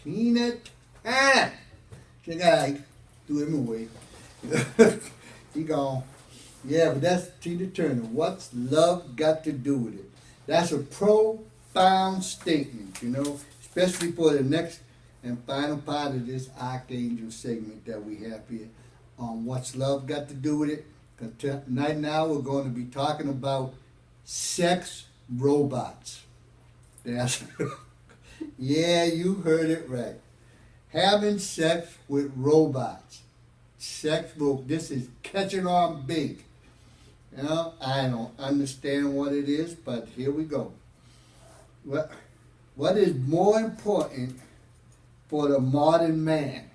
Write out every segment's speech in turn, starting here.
Tina Turner. She got threw him away. He gone. Yeah, but that's Tina Turner. What's love got to do with it? That's a profound statement, especially for the next and final part of this Archangel segment that we have here on what's love got to do with it. Tonight now we're going to be talking about sex robots. That's yeah, you heard it right. Having sex with robots. This is catching on big. I don't understand what it is, but here we go. What is more important for the modern man?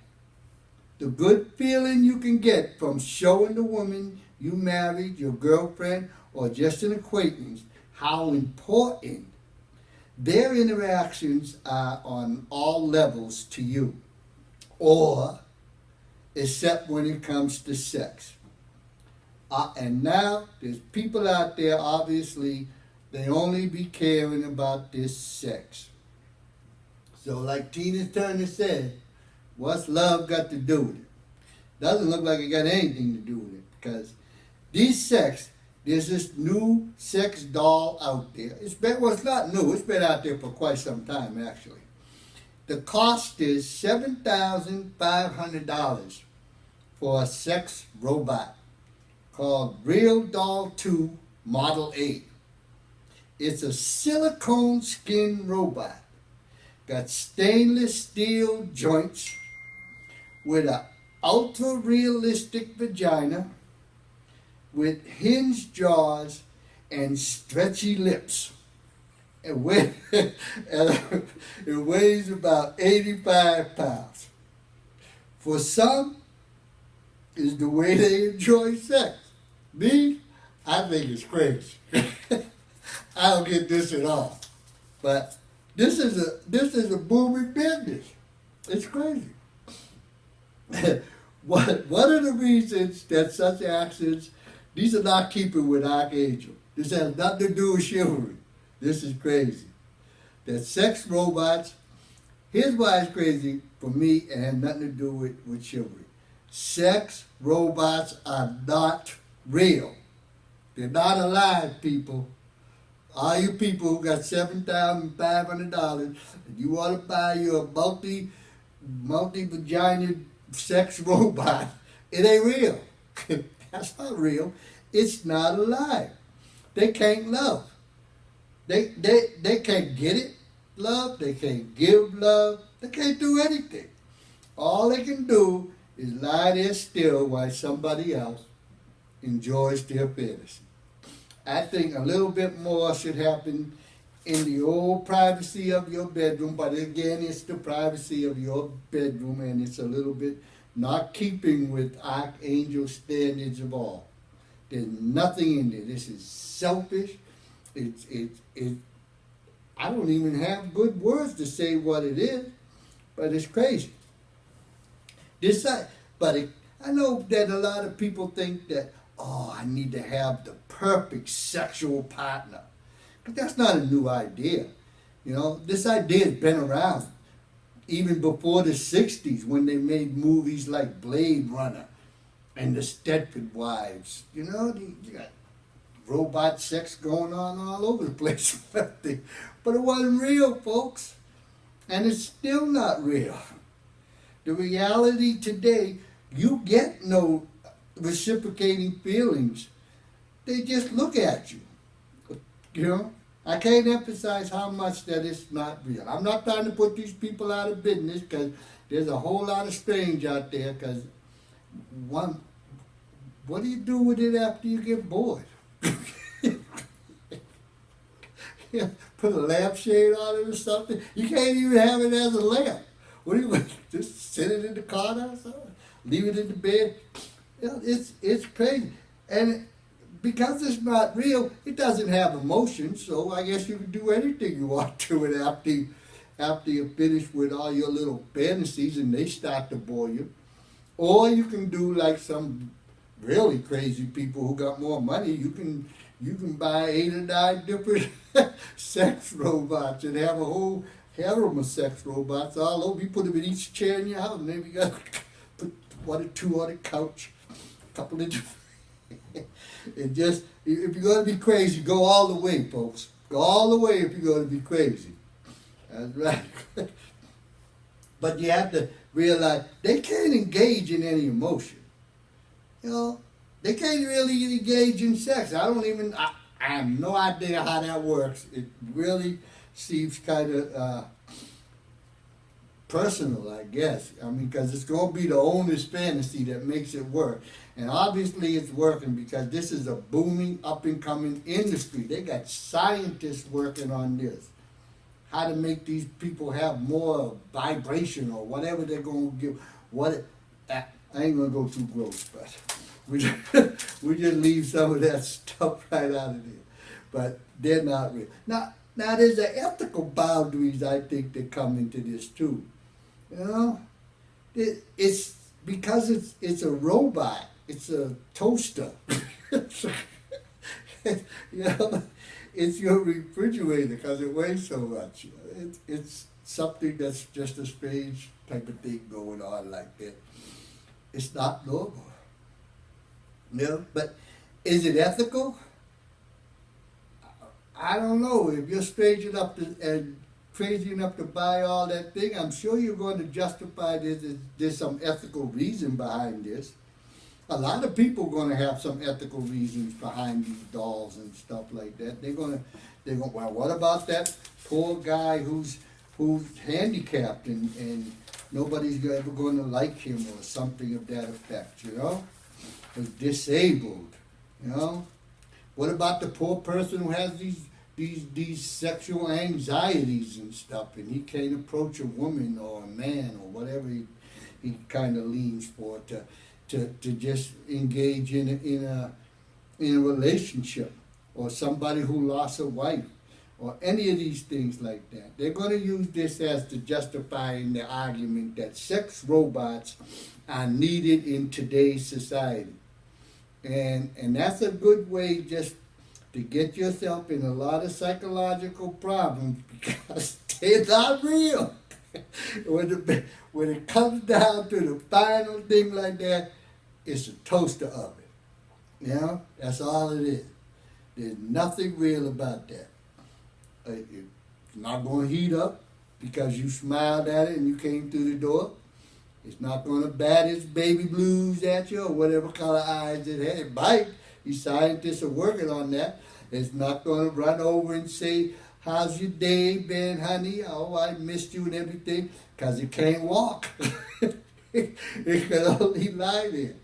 The good feeling you can get from showing the woman you married, your girlfriend, or just an acquaintance, how important their interactions are on all levels to you, or except when it comes to sex. And now there's people out there, obviously, they only be caring about this sex. So like Tina Turner said, what's love got to do with it? Doesn't look like it got anything to do with it, because there's this new sex doll out there. It's not new, it's been out there for quite some time actually. The cost is $7,500 for a sex robot called Real Doll 2 Model A. It's a silicone skin robot. Got stainless steel joints with an ultra realistic vagina with hinged jaws and stretchy lips. It weighs about 85 pounds. For some, is the way they enjoy sex. Me, I think it's crazy. I don't get this at all. But this is a booming business. It's crazy. One of the reasons that such actions, these are not keeping with Archangel. This has nothing to do with chivalry. This is crazy. That sex robots, here's why it's crazy for me and has nothing to do with chivalry. Sex robots are not real. They're not alive, people. All you people who got $7,500 and you want to buy you a multi-vagina sex robot, it ain't real. That's not real. It's not alive. They can't love. They can't get it, love. They can't give love. They can't do anything. All they can do is lie there still while somebody else enjoys their fantasy. I think a little bit more should happen in the old privacy of your bedroom, but again, it's the privacy of your bedroom, and it's a little bit not keeping with Archangel standards of all. There's nothing in there. This is selfish. I don't even have good words to say what it is, but it's crazy. I know that a lot of people think that, I need to have the perfect sexual partner. But that's not a new idea. This idea has been around even before the 60s when they made movies like Blade Runner and the Stepford Wives. You got robot sex going on all over the place. But it wasn't real, folks. And it's still not real. The reality today, you get no reciprocating feelings. They just look at you. I can't emphasize how much that it's not real. I'm not trying to put these people out of business, because there's a whole lot of strange out there. Because what do you do with it after you get bored? Put a lampshade on it or something? You can't even have it as a lamp. What do you just sit it in the corner or something? Leave it in the bed? It's crazy. And because it's not real, it doesn't have emotions, so I guess you can do anything you want to it after you're finished with all your little fantasies and they start to bore you. Or you can do like some really crazy people who got more money. You can buy 8 or 9 different sex robots and have a whole heterosex robots all over. You put them in each chair in your house, and then we got put one or two on the couch, a couple of different. And just, if you're going to be crazy, go all the way, folks. Go all the way if you're going to be crazy. That's right. But you have to realize they can't engage in any emotion. You know, they can't really engage in sex. I have no idea how that works. It really seems kind of personal, I guess. I mean, because it's going to be the owner's fantasy that makes it work. And obviously it's working because this is a booming, up-and-coming industry. They got scientists working on this. How to make these people have more vibration or whatever they're going to give. I ain't going to go too gross, but we just leave some of that stuff right out of there. But they're not real. Now there's the ethical boundaries, I think, that come into this too. You know, it's because it's a robot. It's a toaster. You know, it's your refrigerator because it weighs so much. It's something that's just a strange type of thing going on like that. It's not normal. You know, but is it ethical? I don't know. If you're strange enough and crazy enough to buy all that thing, I'm sure you're going to justify this. There's some ethical reason behind this. A lot of people are going to have some ethical reasons behind these dolls and stuff like that. They're going, well, what about that poor guy who's handicapped and nobody's ever going to like him or something of that effect, you know? Who's disabled, you know? What about the poor person who has these sexual anxieties and stuff, and he can't approach a woman or a man or whatever he kind of leans for to just engage in a relationship, or somebody who lost a wife, or any of these things like that. They're going to use this as to justifying the argument that sex robots are needed in today's society. And that's a good way just to get yourself in a lot of psychological problems because they're not real. When it comes down to the final thing like that, it's a toaster oven. You know, that's all it is. There's nothing real about that. It's not going to heat up because you smiled at it and you came through the door. It's not going to bat its baby blues at you or whatever color eyes it has. It might. These scientists are working on that. It's not going to run over and say, how's your day been, honey? Oh, I missed you and everything, because it can't walk. It can only lie there.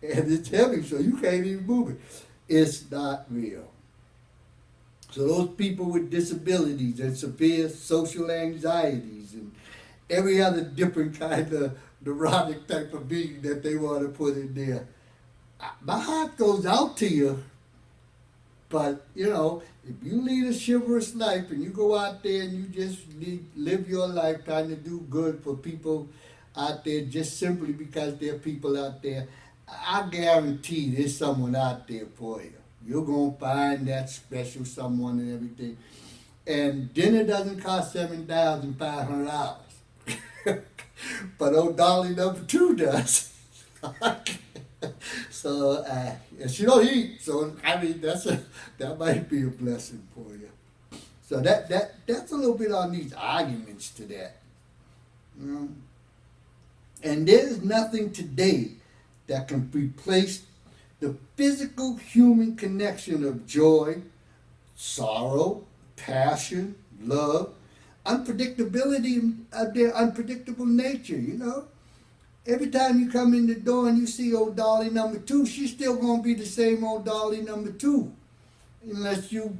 And it's heavy, so you can't even move it. It's not real. So those people with disabilities and severe social anxieties and every other different kind of neurotic type of being that they want to put in there, my heart goes out to you. But, you know, if you lead a chivalrous life and you go out there and you just live your life trying to do good for people out there just simply because there are people out there, I guarantee there's someone out there for you. You're going to find that special someone and everything. And dinner doesn't cost $7,500. But old Dolly number 2 does. So, and she don't eat. So, I mean, that might be a blessing for you. So that's a little bit on these arguments to that. You know? And there's nothing today that can replace the physical human connection of joy, sorrow, passion, love, unpredictability of their unpredictable nature, you know. Every time you come in the door and you see old Dolly number 2, she's still going to be the same old Dolly number 2. Unless you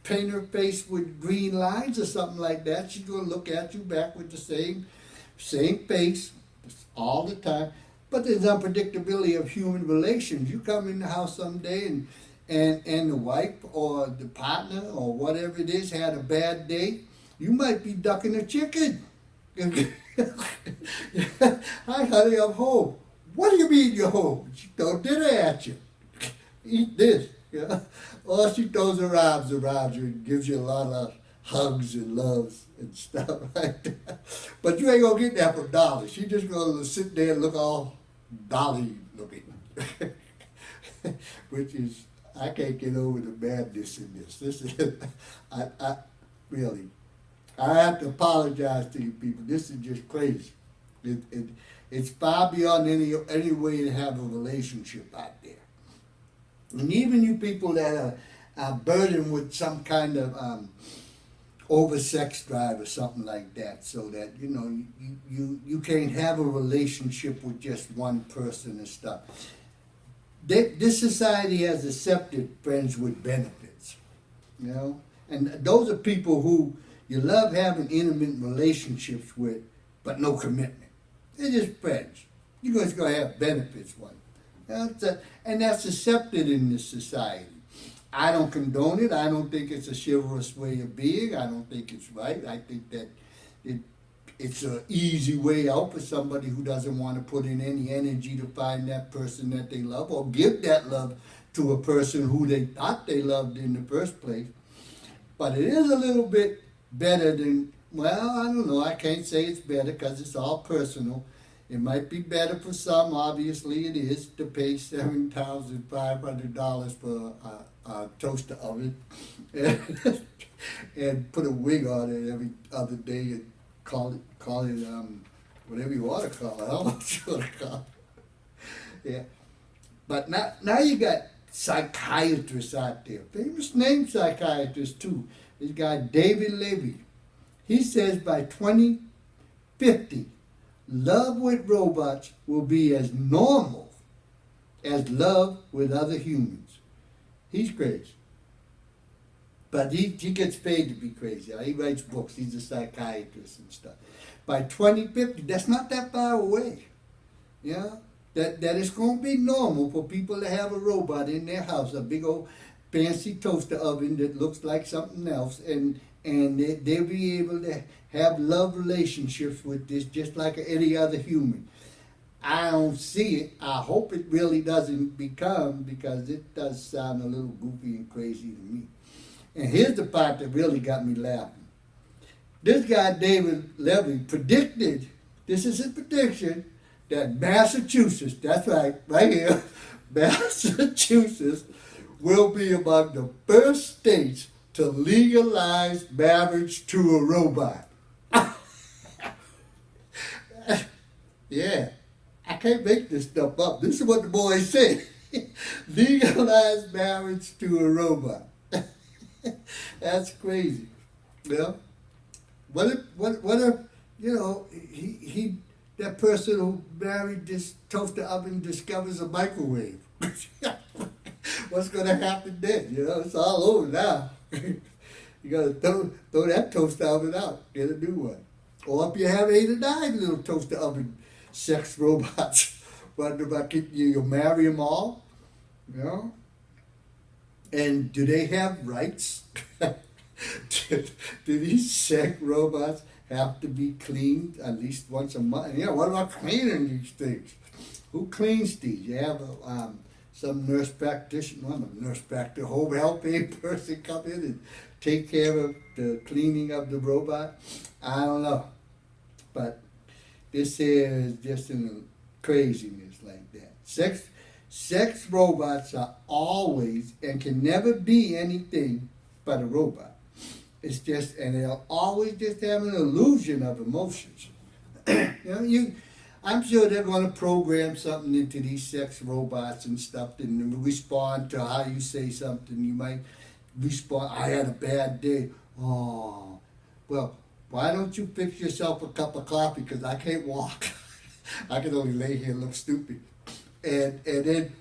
paint her face with green lines or something like that, she's going to look at you back with the same face all the time. But there's unpredictability of human relations. You come in the house someday and the wife or the partner or whatever it is had a bad day, you might be ducking a chicken. Hi, honey, I'm home. What do you mean you're home? She throws dinner at you. Eat this. You know? Or she throws her arms around you and gives you a lot of hugs and loves and stuff like that. But you ain't gonna get that from Dolly. She just gonna sit there and look all Dolly looking. Which is, I can't get over the madness in this. This is, I really, I have to apologize to you people. This is just crazy. It's far beyond any way to have a relationship out there. And even you people that are burdened with some kind of over sex drive or something like that, so that you can't have a relationship with just one person and stuff. This society has accepted friends with benefits, and those are people who you love having intimate relationships with, but no commitment. They're just friends. You're just gonna have benefits one, and that's accepted in this society. I don't condone it. I don't think it's a chivalrous way of being. I don't think it's right. I think that it's an easy way out for somebody who doesn't want to put in any energy to find that person that they love or give that love to a person who they thought they loved in the first place. But it is a little bit better than, well, I don't know. I can't say it's better because it's all personal. It might be better for some. Obviously, it is to pay $7,500 for a toaster oven and put a wig on it every other day and call it whatever you want to call it. I don't know what you want to call it. Yeah. But now you got psychiatrists out there, famous name psychiatrists too. This guy David Levy. He says by 2050, love with robots will be as normal as love with other humans. He's crazy. But he gets paid to be crazy. He writes books. He's a psychiatrist and stuff. By 2050, that's not that far away. That it's going to be normal for people to have a robot in their house, a big old fancy toaster oven that looks like something else, and they'll be able to have love relationships with this just like any other human. I don't see it. I hope it really doesn't become, because it does sound a little goofy and crazy to me. And here's the part that really got me laughing. This guy, David Levy, predicted, this is his prediction, that Massachusetts, that's right here, Massachusetts will be among the first states to legalize marriage to a robot. Yeah, I can't make this stuff up. This is what the boys say. Legalize marriage to a robot. That's crazy. What if he that person who married this toaster oven discovers a microwave? What's gonna happen then? It's all over now. You gotta throw that toaster oven out, get a new one. Or if you have 8 or 9 little toaster oven sex robots, wonder about you'll marry them all, And do they have rights? Do these sex robots have to be cleaned at least once a month? What about cleaning these things? Who cleans these? You have some nurse practitioner, home health aide person come in and take care of the cleaning of the robot? I don't know. But this is just craziness like that. Sex robots are always and can never be anything but a robot. It's just, and they'll always just have an illusion of emotions. I'm sure they're going to program something into these sex robots and stuff and respond to how you say something. You might respond, I had a bad day. Oh, well, why don't you fix yourself a cup of coffee, because I can't walk. I can only lay here and look stupid. And then,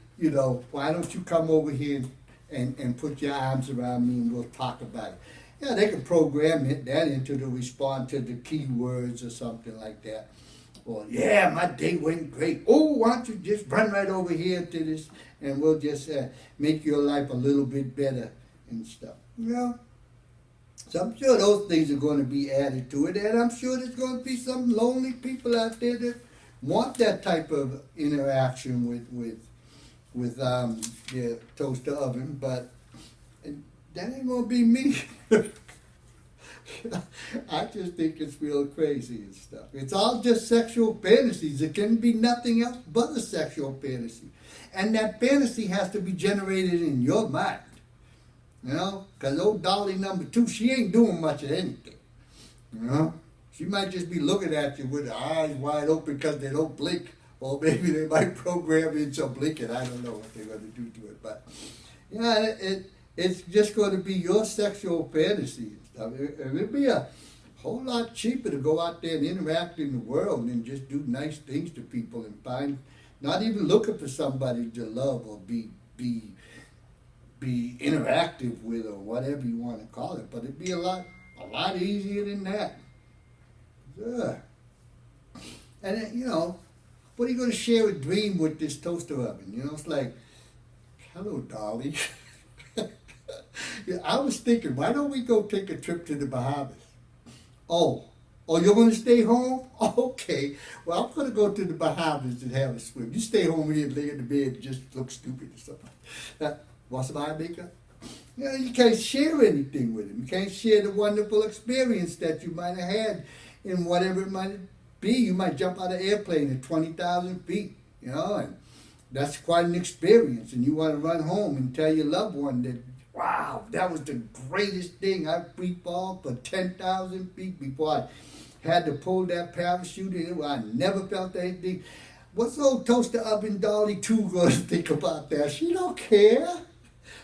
why don't you come over here and put your arms around me and we'll talk about it. Yeah, they can program that into the respond to the keywords or something like that. Or, yeah, my day went great. Oh, why don't you just run right over here to this and we'll just make your life a little bit better and stuff. So I'm sure those things are going to be added to it, and I'm sure there's going to be some lonely people out there that want that type of interaction with their toaster oven, but that ain't going to be me. I just think it's real crazy and stuff. It's all just sexual fantasies. It can be nothing else but a sexual fantasy. And that fantasy has to be generated in your mind. You know? Because old Dolly number two, she ain't doing much of anything. You know? She might just be looking at you with her eyes wide open because they don't blink. Or maybe they might program in some blinking. I don't know what they're going to do to it. But, yeah, it's just going to be your sexual fantasy and stuff. It'd be a whole lot cheaper to go out there and interact in the world and just do nice things to people and find, not even looking for somebody to love or be interactive with or whatever you want to call it. But it'd be a lot easier than that. Yeah. And then, you know, what are you going to share a dream with this toaster oven? You know, it's like, hello, Dolly. Yeah, I was thinking, why don't we go take a trip to the Bahamas? Oh, you're going to stay home? Okay. Well, I'm going to go to the Bahamas and have a swim. You stay home here and lay in the bed and just look stupid or something. Want some eye makeup? You know, you can't share anything with him. You can't share the wonderful experience that you might have had in whatever it might be. You might jump out of an airplane at 20,000 feet, you know, and that's quite an experience. And you want to run home and tell your loved one that, wow, that was the greatest thing. I free-fall for 10,000 feet before I had to pull that parachute in. I never felt anything. What's old toaster oven Dolly 2 going to think about that? She don't care.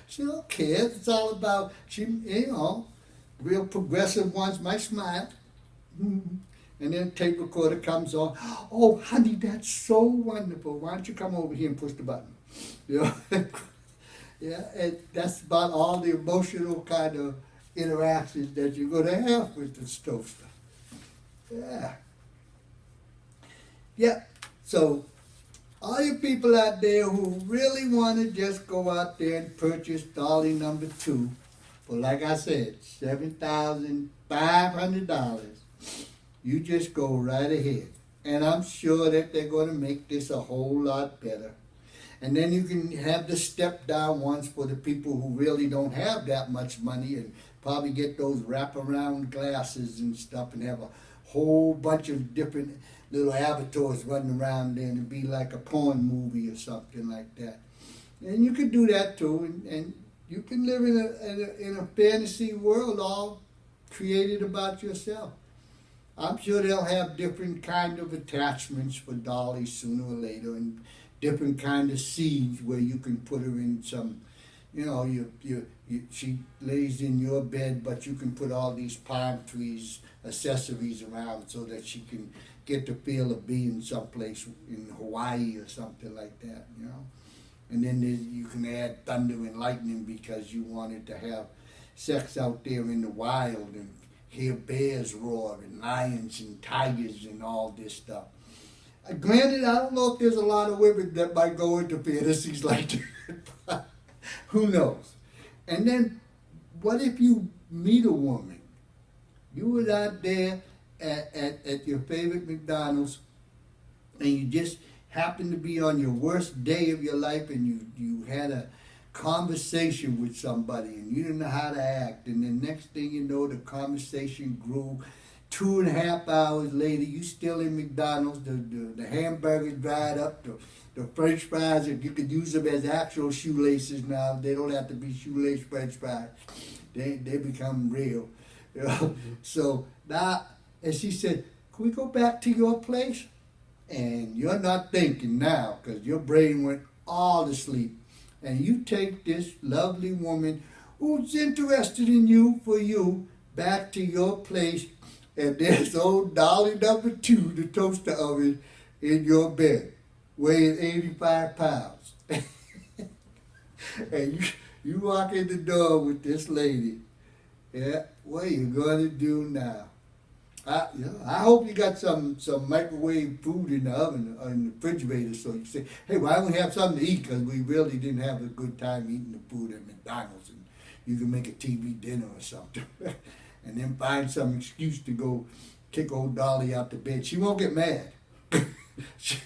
She don't care. It's all about, you know, real progressive ones might smile. And then tape recorder comes on. Oh, honey, that's so wonderful. Why don't you come over here and push the button? You know? Yeah, and that's about all the emotional kind of interactions that you're going to have with this toaster. Yeah. Yeah. So, all you people out there who really want to just go out there and purchase Dolly number 2 for, like I said, $7,500, you just go right ahead. And I'm sure that they're going to make this a whole lot better. And then you can have the step-down ones for the people who really don't have that much money and probably get those wraparound glasses and stuff and have a whole bunch of different little avatars running around there and be like a porn movie or something like that. And you can do that too, and you can live in a fantasy world all created about yourself. I'm sure they'll have different kind of attachments for Dolly sooner or later, and different kind of scenes where you can put her in some, you know, she lays in your bed, but you can put all these palm trees, accessories around so that she can get the feel of being someplace in Hawaii or something like that, you know. And then you can add thunder and lightning because you wanted to have sex out there in the wild and hear bears roar and lions and tigers and all this stuff. Granted, I don't know if there's a lot of women that might go into fantasies like that, but who knows? And then, what if you meet a woman? You were out there at your favorite McDonald's, and you just happened to be on your worst day of your life, and you had a conversation with somebody, and you didn't know how to act, and the next thing you know, the conversation grew. 2.5 hours later, you still in McDonald's, the hamburgers dried up, the French fries, if you could use them as actual shoelaces now, they don't have to be shoelace French fries. They become real. You know? So now, and she said, can we go back to your place? And you're not thinking now, because your brain went all to sleep. And you take this lovely woman who's interested in you for you back to your place, and there's old Dolly number 2, the toaster oven, in your bed, weighing 85 pounds. And you walk in the door with this lady. Yeah, what are you going to do now? I hope you got some microwave food in the oven, or in the refrigerator, so you say, hey, why don't we have something to eat? Because we really didn't have a good time eating the food at McDonald's, and you can make a TV dinner or something. And then find some excuse to go kick old Dolly out the bed. She won't get mad. She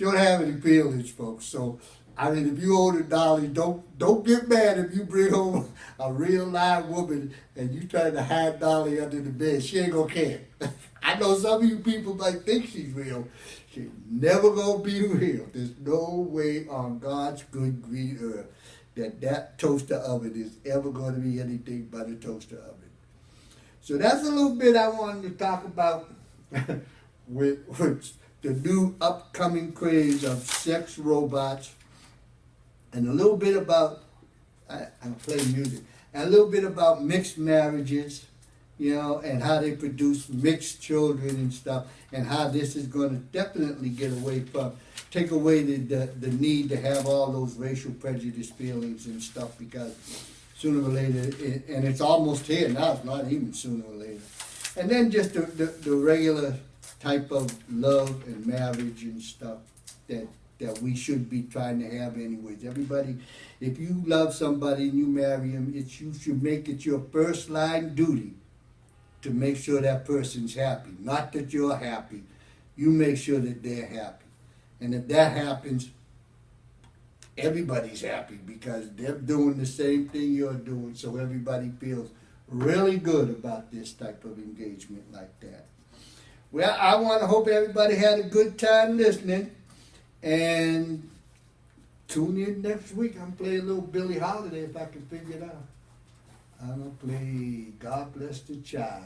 don't have any feelings, folks. So I mean, if you own a dolly, don't get mad if you bring home a real live woman and you try to hide Dolly under the bed. She ain't gonna care. I know some of you people might think she's real. She's never gonna be real. There's no way on God's good green earth that toaster oven is ever going to be anything but a toaster oven. So that's a little bit I wanted to talk about with the new upcoming craze of sex robots, and a little bit about, I'm playing music, and a little bit about mixed marriages, you know, and how they produce mixed children and stuff, and how this is going to definitely take away the need to have all those racial prejudice feelings and stuff, because sooner or later, and it's almost here now, it's not even sooner or later. And then just the regular type of love and marriage and stuff that we should be trying to have anyways. Everybody, if you love somebody and you marry him, you should make it your first line duty to make sure that person's happy. Not that you're happy. You make sure that they're happy. And if that happens, everybody's happy because they're doing the same thing you're doing, so everybody feels really good about this type of engagement like that. Well, I want to hope everybody had a good time listening, and tune in next week. I'm playing a little Billie Holiday if I can figure it out. I'm going to play God Bless the Child.